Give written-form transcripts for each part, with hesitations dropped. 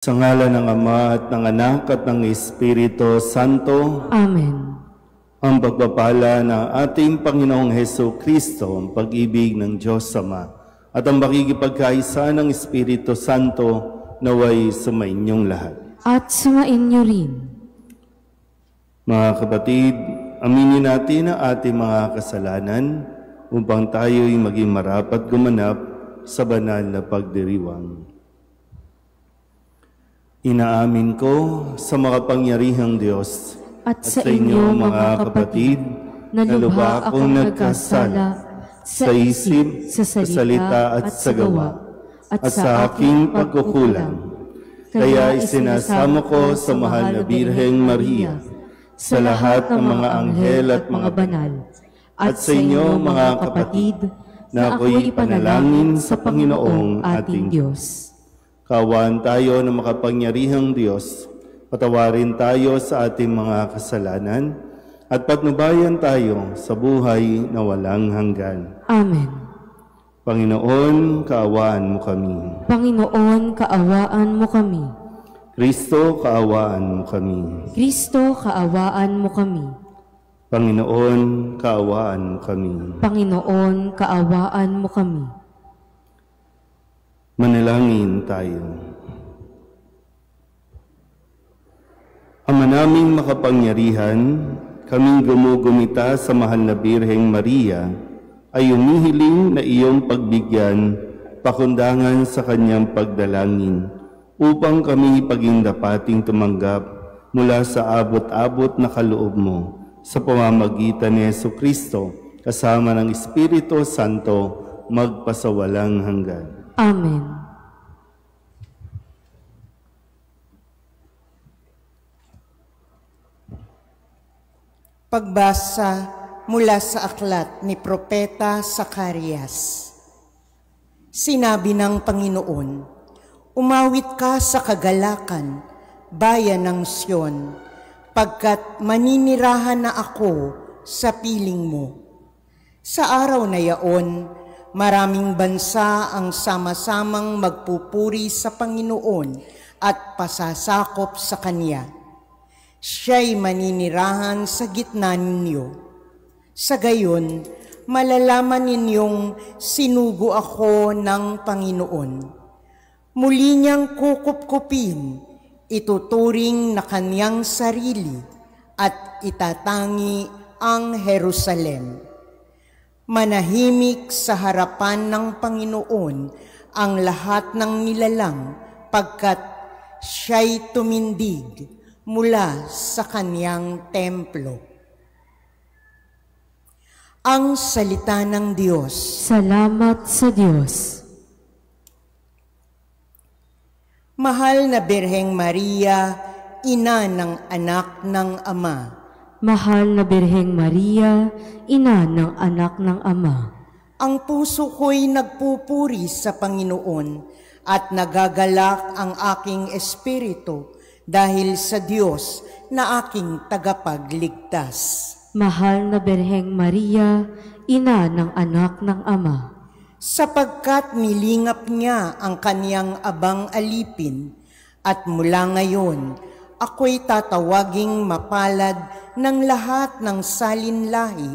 Sa ngalan ng Ama at ng Anak at ng Espiritu Santo. Amen. Ang pagpapala ng ating Panginoong Heso Kristo, ang pag-ibig ng Diyos Ama, at ang makikipagkaisa ng Espiritu Santo naway sumainyong lahat. At sumainyo rin. Mga kapatid, aminin natin ang ating mga kasalanan upang tayo'y maging marapat gumanap sa banal na pagdiriwang. Inaamin ko sa makapangyarihang Diyos at sa inyo mga kapatid na lubha akong nagkasala sa isip, sa salita at sa gawa at sa aking pagkukulang. Kaya isinasamo ko sa mahal na Birheng Maria, sa lahat ng mga anghel at mga banal, at sa inyo mga kapatid na ako'y ipanalangin sa Panginoong ating Diyos. Kaawaan tayo ng makapangyarihang Diyos, patawarin tayo sa ating mga kasalanan, at patnubayan tayo sa buhay na walang hanggan. Amen. Panginoon, kaawaan mo kami. Panginoon, kaawaan mo kami. Kristo, kaawaan mo kami. Kristo, kaawaan mo kami. Panginoon, kaawaan mo kami. Panginoon, kaawaan mo kami. Manalangin tayo. Ama naming makapangyarihan, kaming gumugumita sa mahal na Birheng Maria, ay umihiling na iyong pagbigyan, pakundangan sa kanyang pagdalangin, upang kami pagindapating tumanggap mula sa abot-abot na kaloob mo, sa pamamagitan ni Jesucristo, kasama ng Espiritu Santo, magpasawalang hanggan. Amen. Pagbasa mula sa aklat ni Propeta Zacarias. Sinabi ng Panginoon, "Umawit ka sa kagalakan, bayan ng Sion, pagkat maninirahan na ako sa piling mo. Sa araw na yaon, maraming bansa ang sama-samang magpupuri sa Panginoon at pasasakop sa Kanya. Siya'y maninirahan sa gitna ninyo. Sa gayon, malalaman ninyong sinugo ako ng Panginoon. Muli niyang kukupkupin, ituturing na Kanyang sarili at itatangi ang Jerusalem. Manahimik sa harapan ng Panginoon ang lahat ng nilalang pagkat siya'y tumindig mula sa Kanyang templo." Ang salita ng Diyos. Salamat sa Diyos. Mahal na Birheng Maria, ina ng anak ng Ama. Mahal na Birheng Maria, ina ng anak ng Ama. Ang puso ko'y nagpupuri sa Panginoon at nagagalak ang aking espiritu dahil sa Diyos na aking tagapagligtas. Mahal na Birheng Maria, ina ng anak ng Ama. Sapagkat nilingap niya ang Kaniyang abang alipin at mula ngayon, ako'y tatawaging mapalad ng lahat ng salinlahi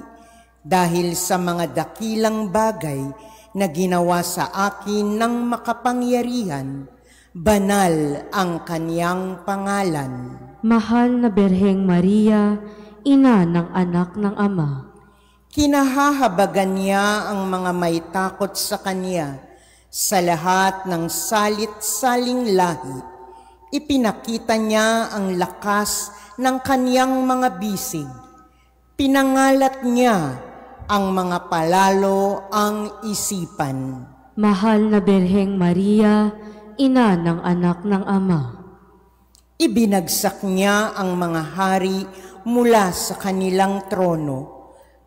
dahil sa mga dakilang bagay na ginawa sa akin ng makapangyarihan, banal ang Kaniyang pangalan. Mahal na Birheng Maria, ina ng anak ng Ama. Kinahahabagan niya ang mga may takot sa Kanya sa lahat ng salit-saling lahi. Ipinakita niya ang lakas ng Kaniyang mga bisig. Pinangalat niya ang mga palalo ang isipan. Mahal na Birheng Maria, ina ng anak ng Ama. Ibinagsak niya ang mga hari mula sa kanilang trono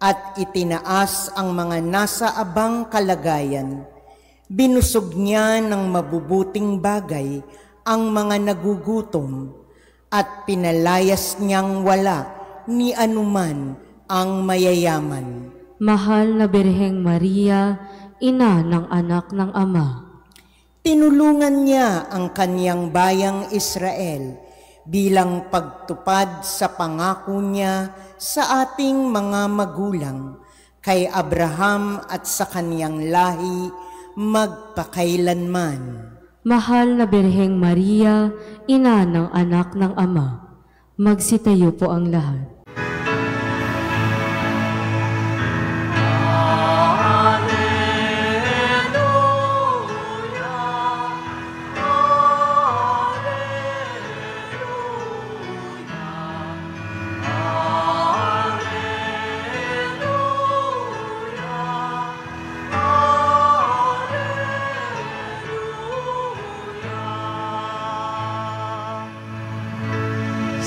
at itinaas ang mga nasa abang kalagayan. Binusog niya ng mabubuting bagay ang mga nagugutom at pinalayas niyang wala ni anuman ang mayayaman. Mahal na Birheng Maria, ina ng anak ng Ama. Tinulungan niya ang kaniyang bayang Israel bilang pagtupad sa pangako niya sa ating mga magulang, kay Abraham at sa kaniyang lahi magpakailanman. Mahal na Birheng Maria, ina ng anak ng Ama, magsitayo po ang lahat.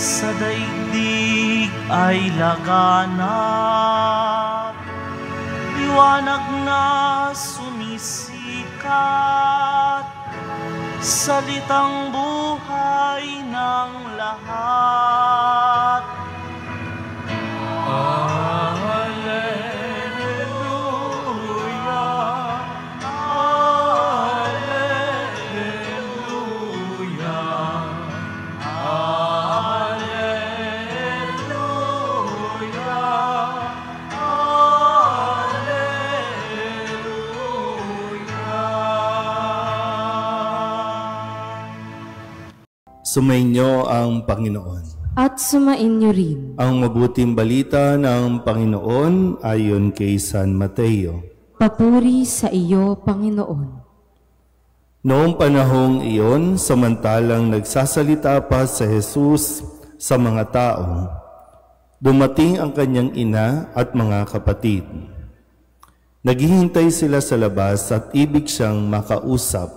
Sa daigdig ay laganap, liwanag na sumisikat, salitang buhay ng lahat. Sumainyo ang Panginoon. At sumainyo rin. Ang mabuting balita ng Panginoon ayon kay San Mateo. Papuri sa iyo, Panginoon. Noong panahong iyon, samantalang nagsasalita pa si Jesus sa mga tao, dumating ang kanyang ina at mga kapatid. Naghihintay sila sa labas at ibig siyang makausap.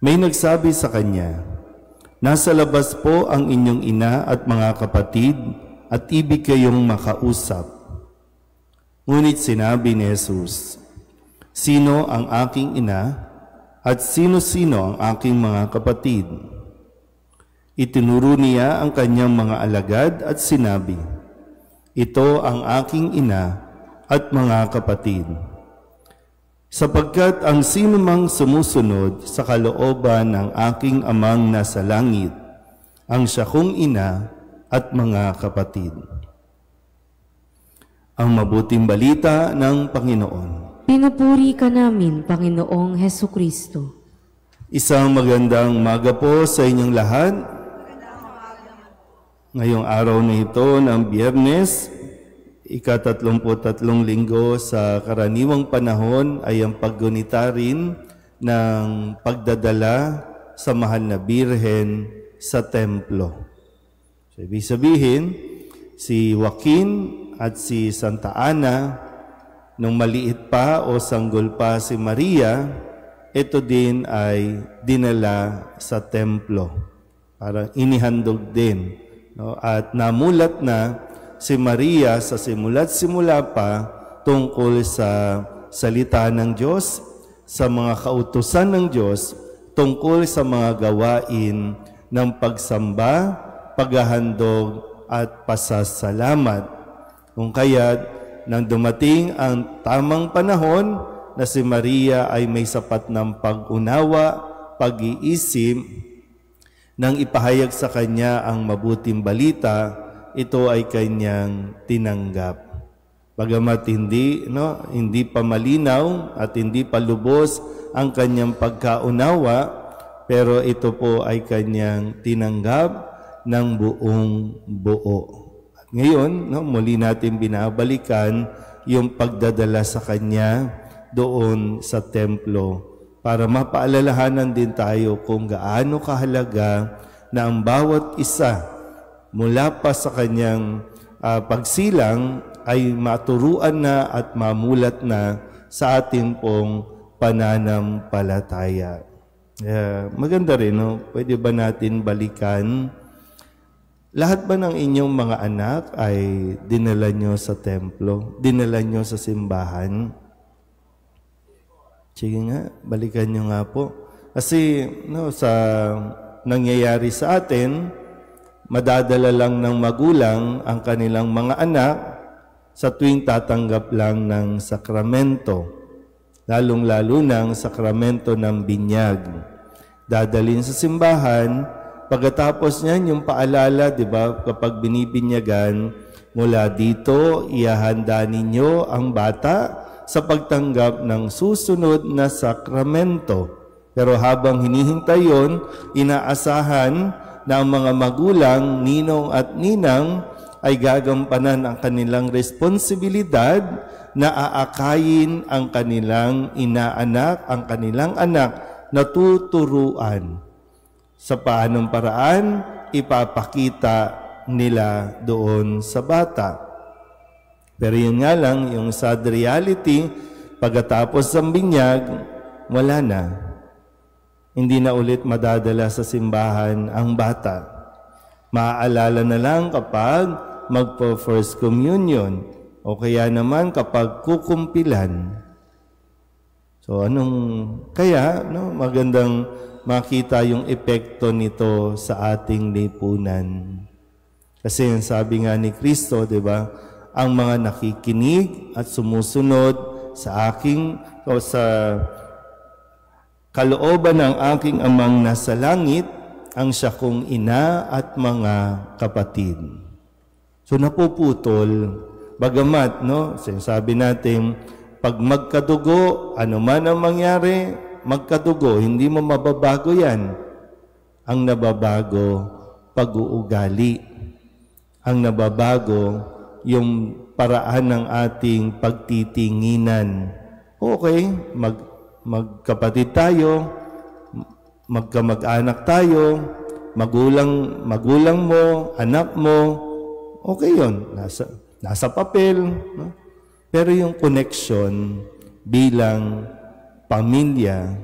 May nagsabi sa kanya, "Nasa labas po ang inyong ina at mga kapatid at ibig kayong makausap." Ngunit sinabi ni Jesus, "Sino ang aking ina at sino-sino ang aking mga kapatid?" Itinuro niya ang kanyang mga alagad at sinabi, "Ito ang aking ina at mga kapatid. Sapagkat ang sinumang sumusunod sa kalooban ng aking amang nasa langit, ang siya kong ina at mga kapatid." Ang mabuting balita ng Panginoon. Pinupuri ka namin, Panginoong Hesukristo. Isang magandang umaga po sa inyong lahat. Ngayong araw na ito ng Biyernes, ika-33 linggo sa karaniwang panahon ay ang paggunita rin ng pagdadala sa mahal na Birhen sa templo. So, ibig sabihin, si Joaquin at si Santa Ana, nung maliit pa o sanggol pa si Maria, ito din ay dinala sa templo. Parang inihandog din. No? At namulat na si Maria sa simula't-simula pa tungkol sa salita ng Diyos, sa mga kautusan ng Diyos, tungkol sa mga gawain ng pagsamba, paghahandog at pasasalamat. Kung kaya't nang dumating ang tamang panahon na si Maria ay may sapat ng pag-unawa, pag-iisip, nang ipahayag sa kanya ang mabuting balita, ito ay kanyang tinanggap. Bagamat hindi pa malinaw at hindi pa lubos ang kanyang pagkaunawa, pero ito po ay kanyang tinanggap ng buong buo. At ngayon, muli natin binabalikan yung pagdadala sa kanya doon sa templo para mapaalalahanan din tayo kung gaano kahalaga na ang bawat isa mula pa sa kanyang pagsilang ay maturuan na at mamulat na sa ating pong pananampalataya. Maganda rin, no? Pwede ba natin balikan? Lahat ba ng inyong mga anak ay dinala nyo sa templo? Dinala nyo sa simbahan? Sige nga, balikan nyo nga po. Kasi sa nangyayari sa atin, madadala lang ng magulang ang kanilang mga anak sa tuwing tatanggap lang ng sakramento. lalong-lalo ng sakramento ng binyag. Dadalhin sa simbahan, pagkatapos niyan yung paalala, di ba, kapag binibinyagan, mula dito, ihahanda ninyo ang bata sa pagtanggap ng susunod na sakramento. Pero habang hinihintay yon, inaasahan na ang mga magulang, ninong at ninang ay gagampanan ang kanilang responsibilidad na aakayin ang kanilang inaanak, ang kanilang anak na tuturuan. Sa paanong paraan, ipapakita nila doon sa bata. Pero yun nga lang, yung sad reality, pagkatapos ng binyag, wala na. Hindi na ulit madadala sa simbahan ang bata. Maaalala na lang kapag magpo-first communion o kaya naman kapag kukumpilan. So kaya magandang makita yung epekto nito sa ating lipunan. Kasi yung sabi nga ni Kristo, di ba, ang mga nakikinig at sumusunod sa aking o sa kalooban ng aking amang nasa langit, ang siya kong ina at mga kapatid. So napuputol, bagamat, sinasabi natin, pag magkadugo, ano man ang mangyari, magkadugo, hindi mo mababago yan. Ang nababago, pag-uugali. Ang nababago, yung paraan ng ating pagtitinginan. Okay, magkapatid tayo, magkamag-anak tayo, magulang mo, anak mo, okay yun, nasa papel. No? Pero yung connection bilang pamilya,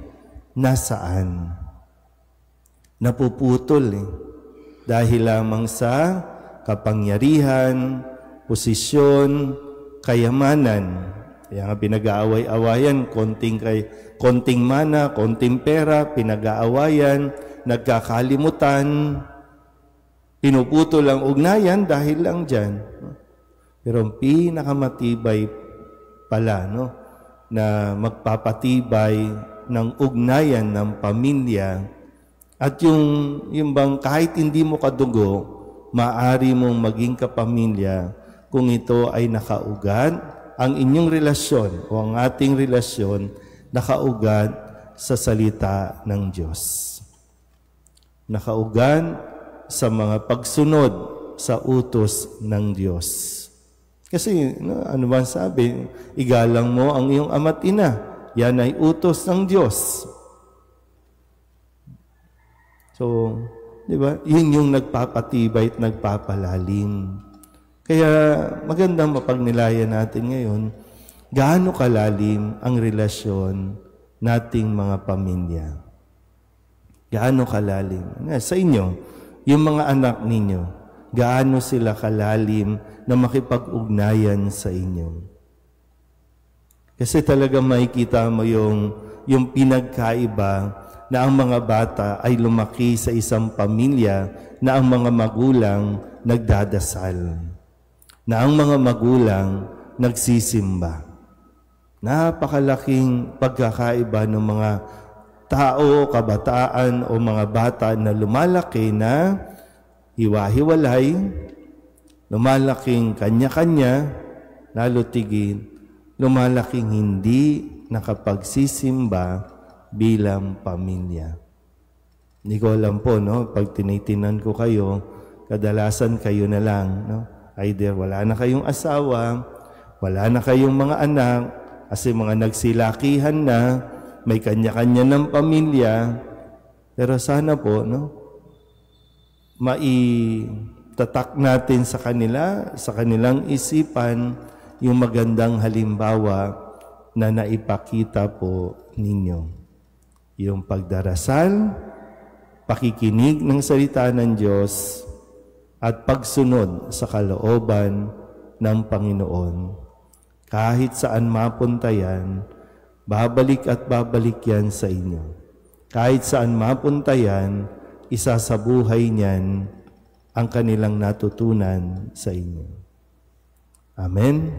nasaan? Napuputol dahil lamang sa kapangyarihan, posisyon, kayamanan. Kaya nga pinag-aaway-awayan, konting mana, konting pera, pinag-aawayan, nagkakalimutan, pinuputol ang ugnayan dahil lang dyan. Pero ang pinakamatibay pala, na magpapatibay ng ugnayan ng pamilya at yung bang kahit hindi mo kadugo, maaari mong maging kapamilya kung ito ay nakaugat, ang inyong relasyon o ang ating relasyon nakaugat sa salita ng Diyos. Nakaugat sa mga pagsunod sa utos ng Diyos. Kasi ano ba sabi? Igalang mo ang iyong ama't ina. Yan ay utos ng Diyos. So, di ba? Yun yung nagpapatibay at nagpapalalim. Kaya magandang mapagnilayan natin ngayon, gaano kalalim ang relasyon nating mga pamilya. Gaano kalalim. Sa inyo, yung mga anak ninyo, gaano sila kalalim na makipag-ugnayan sa inyo. Kasi talaga makikita mo yung pinagkaiba na ang mga bata ay lumaki sa isang pamilya na ang mga magulang nagdadasal. Na ang mga magulang nagsisimba. Napakalaking pagkakaiba ng mga tao, kabataan o mga bata na lumalaki na hiwa-hiwalay, lumalaking kanya-kanya, lalo tigil, lumalaking hindi nakapagsisimba bilang pamilya. Hindi ko alam po, pag tinitinan ko kayo, kadalasan kayo na lang, Either wala na kayong asawa, wala na kayong mga anak, kasi mga nagsilakihan na, may kanya-kanya ng pamilya. Pero sana po, maitatak natin sa kanila, sa kanilang isipan, yung magandang halimbawa na naipakita po ninyo. Yung pagdarasal, pakikinig ng salita ng Diyos, at pagsunod sa kalooban ng Panginoon. Kahit saan mapunta yan, babalik at babalik yan sa inyo. Kahit saan mapunta yan, isasabuhay niyan ang kanilang natutunan sa inyo. Amen.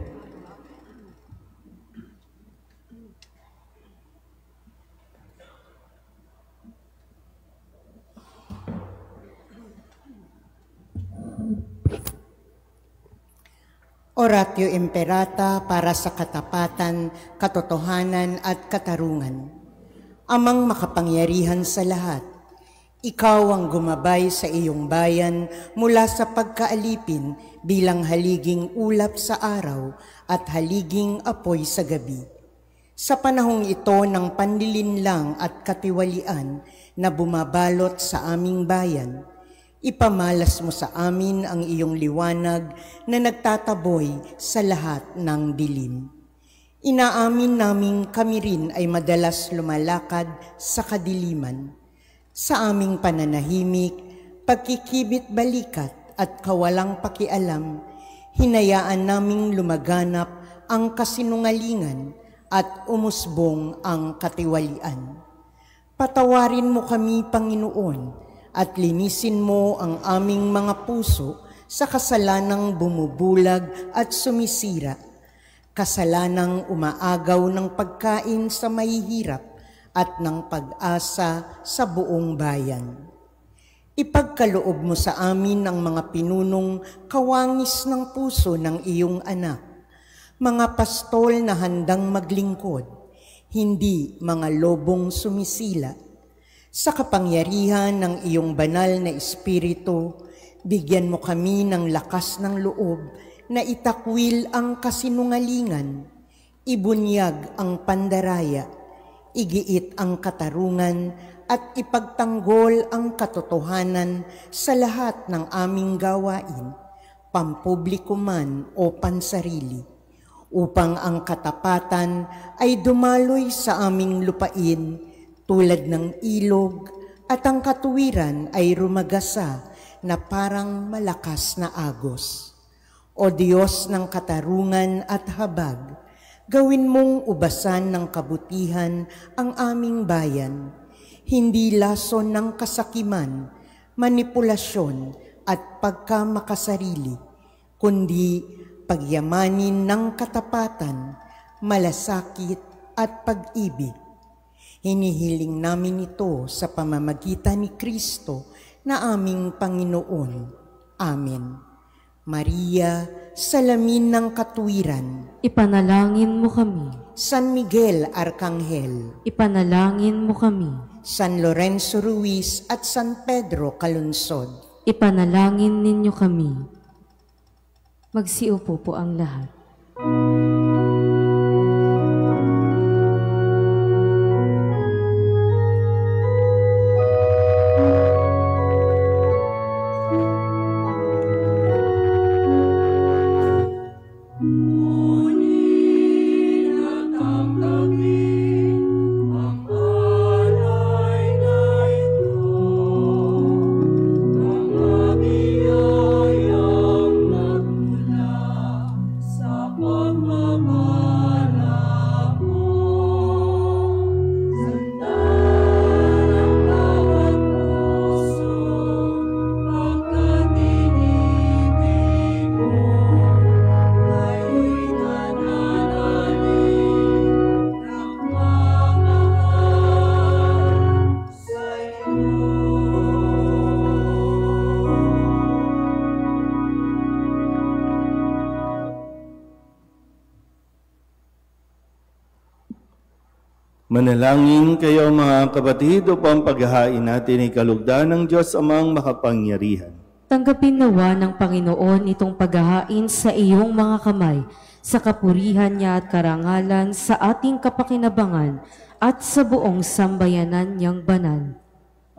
Oratio Imperata para sa katapatan, katotohanan at katarungan. Amang makapangyarihan sa lahat, ikaw ang gumabay sa iyong bayan mula sa pagkaalipin bilang haliging ulap sa araw at haliging apoy sa gabi. Sa panahong ito ng panlilinlang at katiwalian na bumabalot sa aming bayan, ipamalas mo sa amin ang iyong liwanag na nagtataboy sa lahat ng dilim. Inaamin naming kami rin ay madalas lumalakad sa kadiliman. Sa aming pananahimik, pagkikibit balikat at kawalang pakialam, hinayaan naming lumaganap ang kasinungalingan at umusbong ang katiwalian. Patawarin mo kami, Panginoon, at linisin mo ang aming mga puso sa kasalanang bumubulag at sumisira, kasalanang umaagaw ng pagkain sa mahihirap at ng pag-asa sa buong bayan. Ipagkaloob mo sa amin ang mga pinunong kawangis ng puso ng iyong anak, mga pastol na handang maglingkod, hindi mga lobong sumisila. Sa kapangyarihan ng iyong banal na Espiritu, bigyan mo kami ng lakas ng loob na itakwil ang kasinungalingan, ibunyag ang pandaraya, igiit ang katarungan at ipagtanggol ang katotohanan sa lahat ng aming gawain, pampubliko man o pansarili, upang ang katapatan ay dumaloy sa aming lupain tulad ng ilog at ang katuwiran ay rumagasa na parang malakas na agos. O Diyos ng katarungan at habag, gawin mong ubasan ng kabutihan ang aming bayan, hindi lason ng kasakiman, manipulasyon at pagkamakasarili, kundi pagyamanin ng katapatan, malasakit at pag-ibig. Hinihiling namin ito sa pamamagitan ni Kristo na aming Panginoon. Amen. Maria, salamin ng katuwiran, Ipanalangin mo kami. San Miguel Arcangel, Ipanalangin mo kami. San Lorenzo Ruiz at San Pedro Calunsod, Ipanalangin ninyo kami. Magsiupo po ang lahat. Manalangin kayo mga kapatid upang paghahain natin ay kalugdan ng Diyos amang makapangyarihan. Tanggapin nawa ng Panginoon itong paghahain sa iyong mga kamay, sa kapurihan niya at karangalan, sa ating kapakinabangan at sa buong sambayanan niyang banal.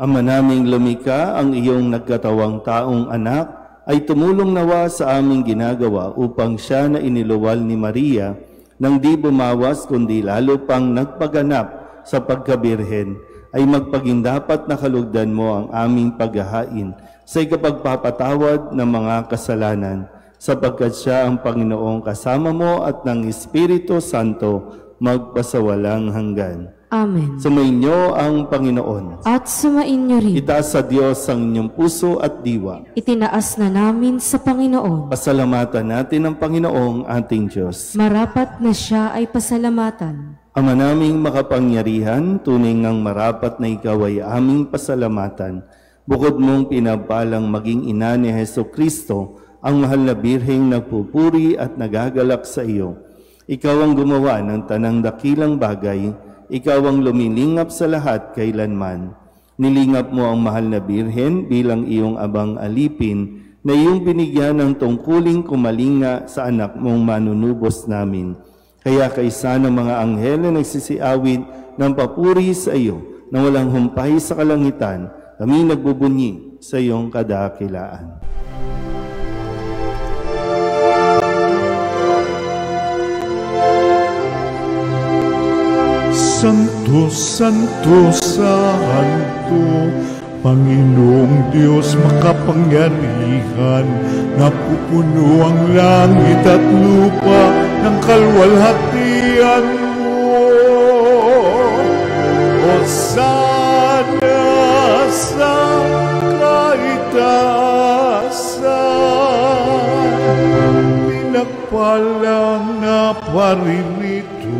Ama naming lumikha, ang iyong nagkatawang taong anak ay tumulong nawa sa aming ginagawa upang siya na iniluwal ni Maria nang di bumawas kundi lalo pang nagpaganap sa pagkabirhen, ay magpagindapat na kalugdan mo ang aming paghahain sa ikapagpapatawad ng mga kasalanan, sapagkat siya ang Panginoong kasama mo at ng Espiritu Santo magpasawalang hanggan. Amen. Sumainyo ang Panginoon. At sumainyo rin. Itaas sa Diyos ang inyong puso at diwa. Itinaas na namin sa Panginoon. Pasalamatan natin ang Panginoong ating Diyos. Marapat na siya ay pasalamatan. Ama naming makapangyarihan, tunay ngang marapat na ikaw ay aming pasalamatan. Bukod mong pinapalang maging ina ni Hesukristo, ang mahal na birheng nagpupuri at nagagalak sa iyo. Ikaw ang gumawa ng tanang dakilang bagay, ikaw ang lumilingap sa lahat kailanman. Nilingap mo ang mahal na birhen bilang iyong abang alipin na iyong binigyan ng tungkuling kumalinga sa anak mong manunubos namin. Kaya kaisa ng mga anghel na nagsisiawit ng papuri sa iyo na walang humpay sa kalangitan, kami nagbubunyi sa iyong kadakilaan. Santo, Santo, Santo, Panginoong Diyos makapangyarihan, napupuno ang langit at lupa ng kalwalhatian mo. Hosana sa kaitaasan, pinagpalang na paririto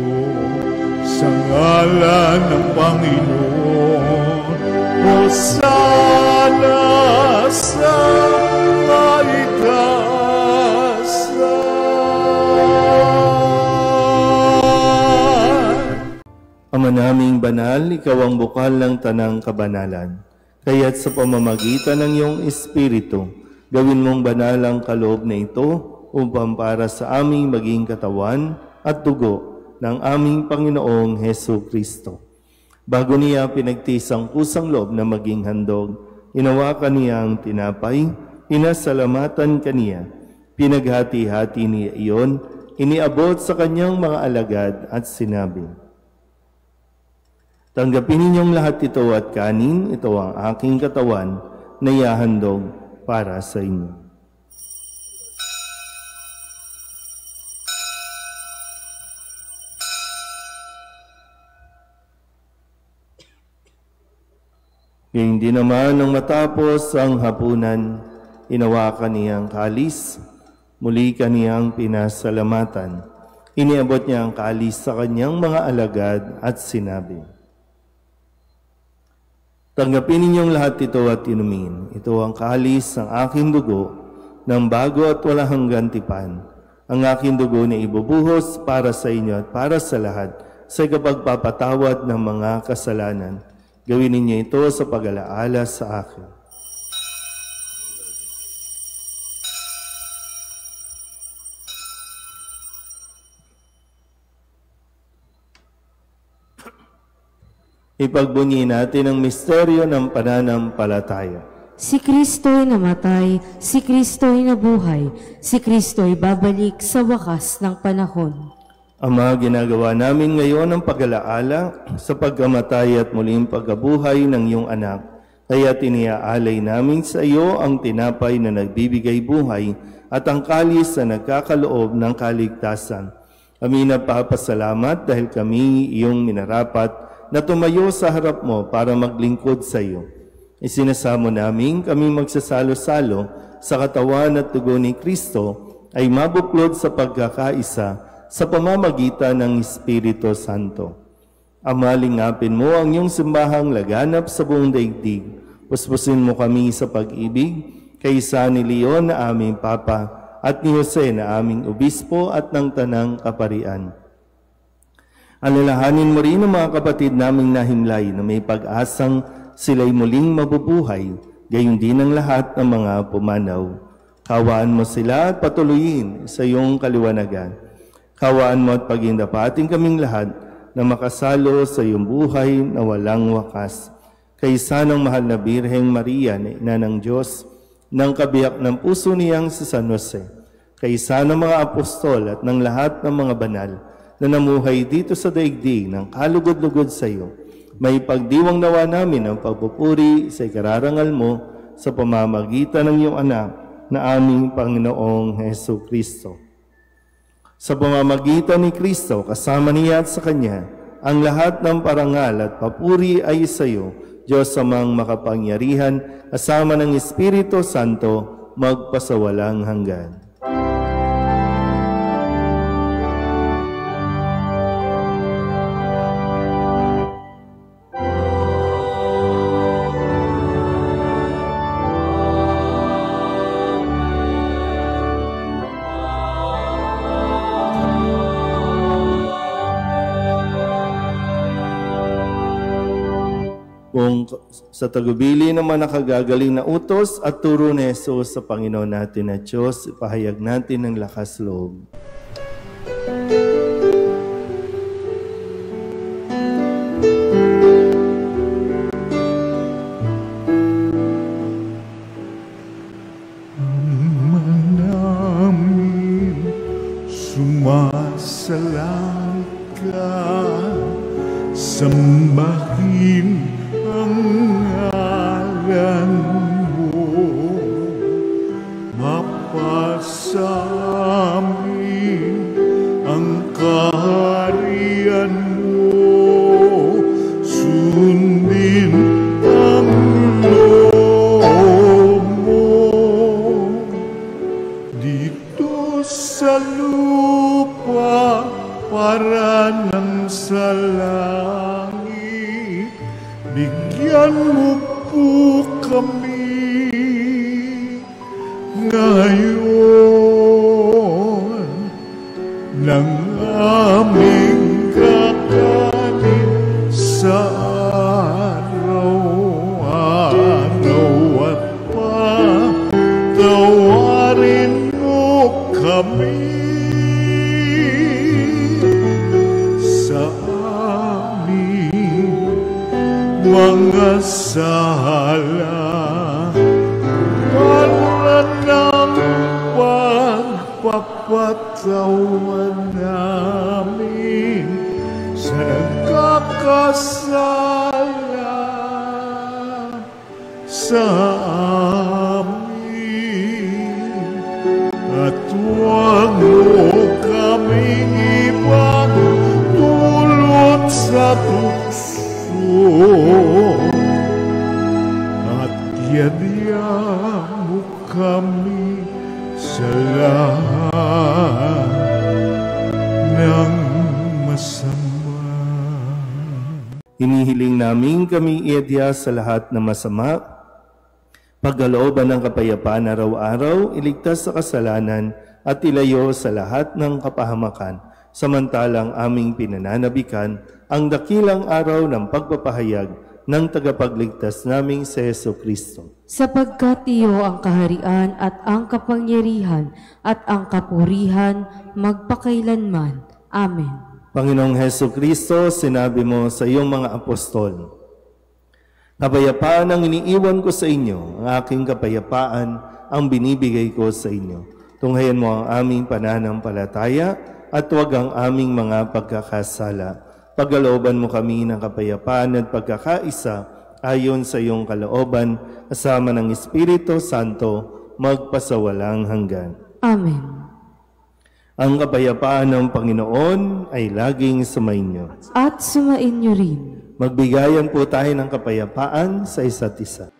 sa ngalan ng Panginoon. Hosana sa kaitaasan. Ama naming banal, ikaw ang bukal ng tanang kabanalan. Kaya't sa pamamagitan ng iyong Espiritu, gawin mong banal ang kaloob na ito upang para sa aming maging katawan at dugo ng aming Panginoong Hesu Kristo. Bago niya pinagtiis ang kusang loob na maging handog, inawakan niya ang tinapay, pinasalamatan kaniya, pinaghati-hati niya iyon, iniabot sa kanyang mga alagad at sinabi, "Tanggapin ninyong lahat ito at kanin, ito ang aking katawan na ihahandog para sa inyo." Hindi naman nang matapos ang hapunan, inawakan niyang kalis, muli kaniyang pinasalamatan. Iniabot niya ang kalis sa kanyang mga alagad at sinabi, "Tanggapin ninyong lahat ito at inumin. Ito ang kalis ng aking dugo, ng bago at walang hanggang tipan. Ang aking dugo na ibubuhos para sa inyo at para sa lahat sa ikapagpapatawad ng mga kasalanan. Gawin ninyo ito sa pag-alaala sa akin." Ipagbunyi natin ang misteryo ng pananampalataya. Si Kristo'y namatay, si Kristo'y nabuhay, si Kristo'y babalik sa wakas ng panahon. Ama, ginagawa namin ngayon ang pag-alaala sa pagkamatay at muling pagkabuhay ng iyong anak. Kaya tiniaalay namin sa iyo ang tinapay na nagbibigay buhay at ang kalis na nagkakaloob ng kaligtasan. Kami napapasalamat dahil kami iyong minarapat na tumayo sa harap mo para maglingkod sa iyo. Isinasamo namin kami magsasalo-salo sa katawan at dugo ni Kristo ay mabuklod sa pagkakaisa sa pamamagitan ng Espiritu Santo. Ama, lingapin mo ang iyong simbahang laganap sa buong daigdig. Puspusin mo kami sa pag-ibig, kaysa ni Leon na aming Papa at ni Jose na aming Obispo at ng Tanang Kaparian. Alalahanin mo rin ang mga kapatid naming nahimlay na may pag-asang sila'y muling mabubuhay, gayon din ang lahat ng mga pumanaw. Kawaan mo sila at patuloyin sa iyong kaliwanagan. Kawaan mo at pagindapating kaming lahat na makasalo sa iyong buhay na walang wakas. Kaysa ng mahal na Birheng Maria na Ina ng Diyos, ng kabiyak ng puso niyang si San Jose, kaysa ng mga apostol at ng lahat ng mga banal na namuhay dito sa daigdig ng kalugod-lugod sa iyo, may pagdiwang nawa namin ang pagpupuri sa ikararangal mo sa pamamagitan ng iyong anak na aming Panginoong Hesu Kristo. Sa pamamagitan ni Kristo, kasama niya at sa Kanya, ang lahat ng parangal at papuri ay sa iyo, Diyos amang makapangyarihan, kasama ng Espiritu Santo, magpasawalang hanggan. Kung sa tagubili naman nakagagaling na utos at turo ni Jesus sa Panginoon natin na Diyos, ipahayag natin ng lakas loob. Sumasalangit ka, sambahin ang ngalan mo, mapasamin ang kaharian mo, sundin ang loob mo dito sa lupa para nang sa langit. Bigyan mo po kami ngayon ng aming kakanin sa araw-araw at patawarin mo kami sa aming mga sala, para ng pagpapatawan namin sa nagkakasala sa amin, at huwag mo kaming ipagdulot sa tukso, at yadya mo kami sa lahat ng masama. Hinihiling namin kami iadya sa lahat ng masama, pagkalooban ng kapayapaan araw-araw, iligtas sa kasalanan at ilayo sa lahat ng kapahamakan, samantalang aming pinananabikan ang dakilang araw ng pagpapahayag ng tagapagligtas naming si Jesucristo. Sapagkat iyo ang kaharian at ang kapangyarihan at ang kapurihan magpakailanman. Amen. Panginoong Jesucristo, sinabi mo sa iyong mga apostol, kapayapaan ang iniiwan ko sa inyo, ang aking kapayapaan ang binibigay ko sa inyo. Tunghayan mo ang aming pananampalataya at huwag ang aming mga pagkakasala. Pagkalooban mo kami ng kapayapaan at pagkakaisa ayon sa iyong kalooban, kasama ng Espiritu Santo, magpasawalang hanggan. Amen. Ang kapayapaan ng Panginoon ay laging sumainyo. At sumainyo rin. Magbigayan po tayo ng kapayapaan sa isa't isa.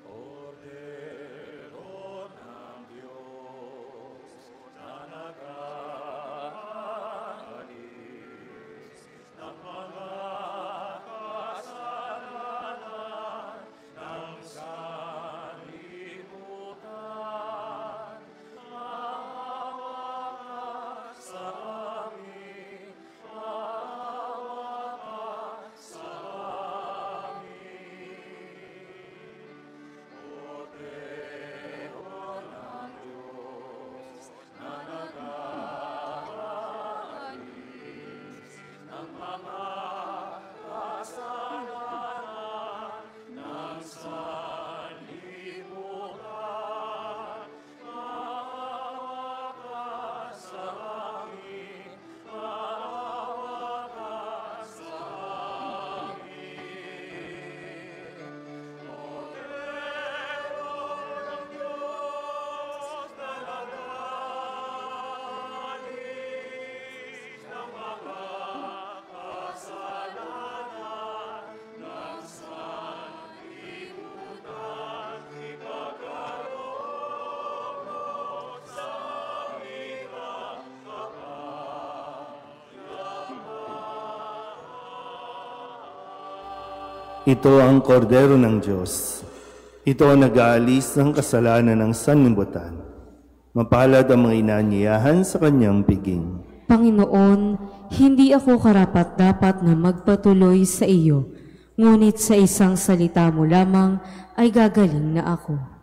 Ito ang kordero ng Diyos. Ito ang nag-aalis ng kasalanan ng sanlibutan. Mapalad ang mga inaanyayahan sa kanyang piging. Panginoon, hindi ako karapat-dapat na magpatuloy sa iyo, ngunit sa isang salita mo lamang ay gagaling na ako.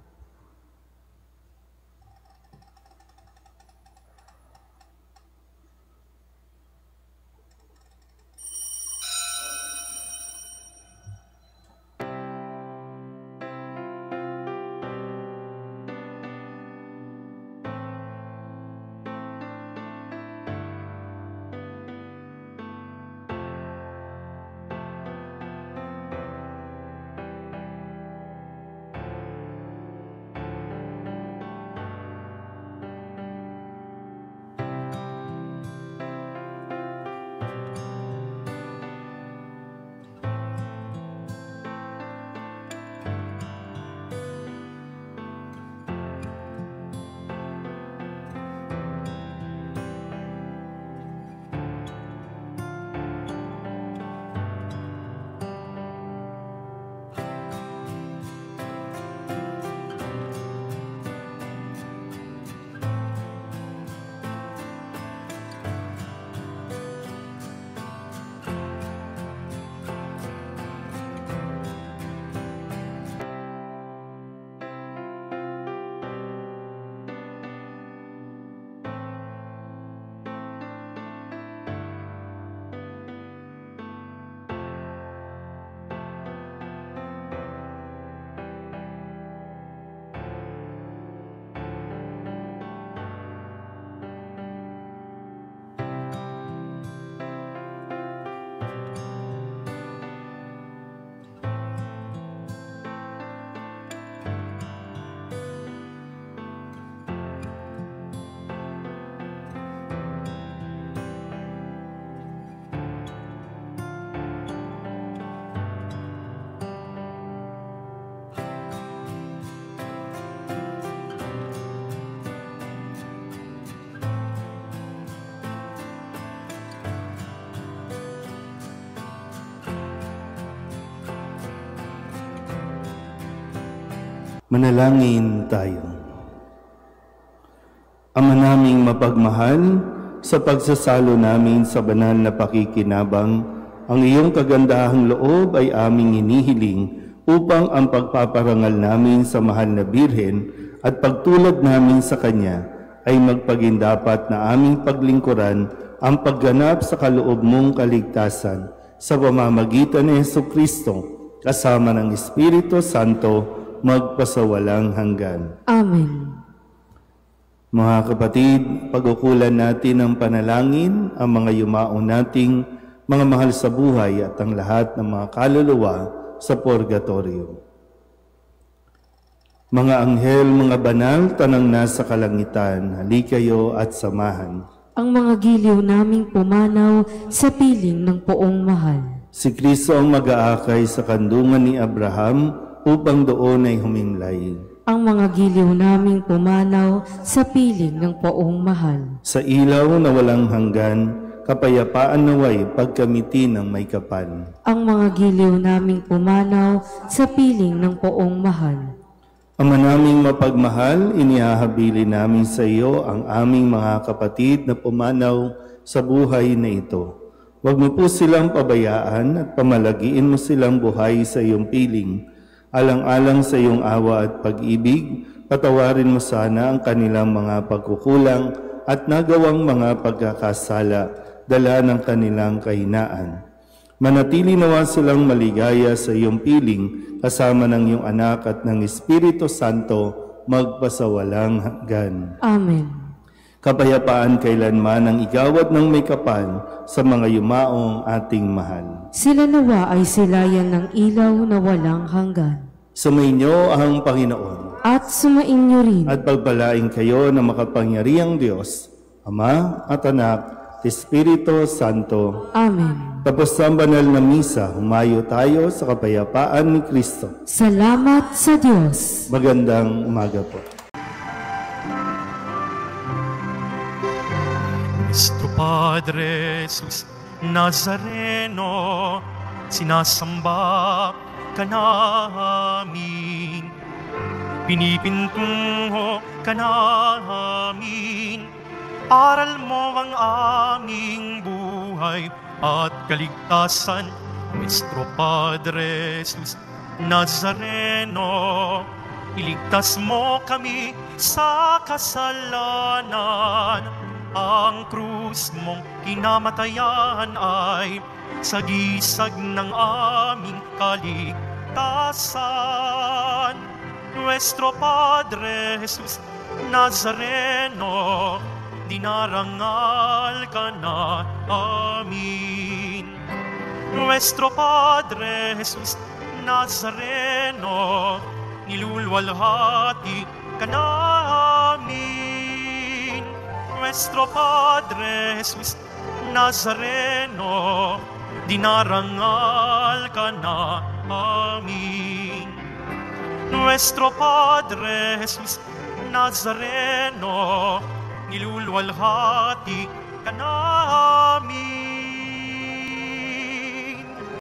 Manalangin tayo. Ama naming mapagmahal, sa pagsasalo namin sa banal na pakikinabang, ang iyong kagandahang loob ay aming hinihiling upang ang pagpaparangal namin sa mahal na Birhen at pagtulad namin sa Kanya ay magpagindapat na aming paglingkuran ang pagganap sa kaloob mong kaligtasan sa pamamagitan ni Jesucristo kasama ng Espiritu Santo magpasawalang hanggan. Amen. Mga kapatid, pag-ukulan natin ng panalangin ang mga yumao nating mga mahal sa buhay at ang lahat ng mga kaluluwa sa purgatorio. Mga anghel, mga banal, tanang nasa kalangitan, halikayo at samahan ang mga giliw naming pumanaw sa piling ng poong mahal. Si Kristo ang mag-aakay sa kandungan ni Abraham upang doon ay humimlay. Ang mga giliw naming pumanaw sa piling ng poong mahal. Sa ilaw na walang hanggan, kapayapaan naway pagkamiti ng may kapal. Ang mga giliw naming pumanaw sa piling ng poong mahal. Ama naming mapagmahal, inihahabilin namin sa iyo ang aming mga kapatid na pumanaw sa buhay na ito. Huwag mo po silang pabayaan at pamalagiin mo silang buhay sa iyong piling. Alang-alang sa iyong awa at pag-ibig, patawarin mo sana ang kanilang mga pagkukulang at nagawang mga pagkakasala, dala ng kanilang kahinaan. Manatili nawa silang maligaya sa iyong piling, kasama ng iyong anak at ng Espiritu Santo, magpasawalang hanggan. Amen. Kapayapaan kailanman ang igawad ng may kapal sa mga yumaong ating mahal. Sila nawa ay silayan ng ilaw na walang hanggan. Sumainyo ang Panginoon. At sumainyo rin. At pagpalain kayo ng makapangyarihang Diyos, Ama at Anak, Espiritu Santo. Amen. Tapos ang banal na misa, humayo tayo sa kapayapaan ni Kristo. Salamat sa Diyos. Magandang umaga po. Cristo Padre Jesus Nazareno, sinasamba ka namin, pinipintungo ka namin, aral mo ang aming buhay at kaligtasan, Nuestro Padre Jesus Nazareno, iligtas mo kami sa kasalanan. Ang krus mong kinamatayan ay sagisag ng aming kaligtasan. Nuestro Padre Jesus Nazareno, dinarangal ka na amin. Nuestro Padre Jesus Nazareno, nilulwalhati ka namin. Nuestro Padre Jesus Nazareno, dinarangal ka na amin. Nuestro Padre Jesus Nazareno, nilulwalhati ka namin.